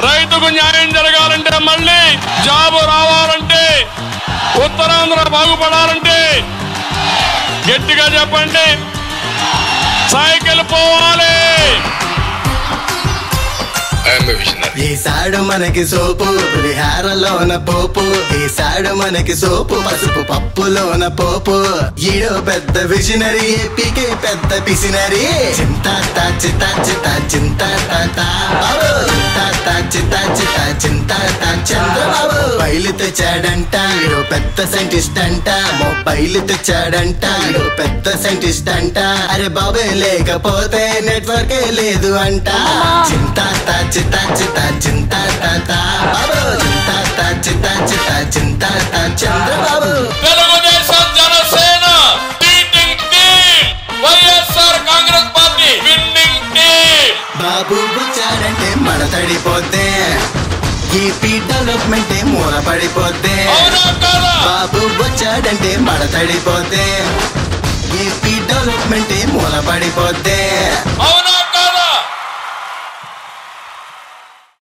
రైతుకు న్యాయం జరగాలంటే, మళ్ళీ జాబు రావాలంటే, ఉత్తరాంధ్ర బాగుపడాలంటే గట్టిగా చెప్పండి, సైకిల్ పోవాలి. ఈసాడు మనకి సోపు పులిహారలోన పోపు, ఈసాడు మనకి సోపు పసుపు పప్పులోన పోపు. ఈడో పెద్ద విజనరీ, ఏపీకే పెద్ద పిసినరీ. చింతా చింతా చింతా చింతా చింతా చంద్రబాబు మొబైల్ తెచ్చాడంట, ఈడో పెద్ద సైంటిస్ట్ అంట. మొబైల్ తెచ్చాడంట, ఈడో పెద్ద సైంటిస్ట్ అంట. అరే బాబే లేకపోతే నెట్వర్కే లేదు అంట. చింతా చింతా చింతా చింతా బాబు చింతా చింతా చింతా చింతా Chandrababu. Telugu Desam Janasena leading team, YSR Congress party winning team. Babu వచ్చాడంటే మడతడిపోతే, ఏపీ డెవలప్మెంట్ మూల పడిపోతే. బాబు వచ్చాడంటే మడతడిపోతే, ఏపీ డెవలప్మెంట్ మూల పడిపోతే.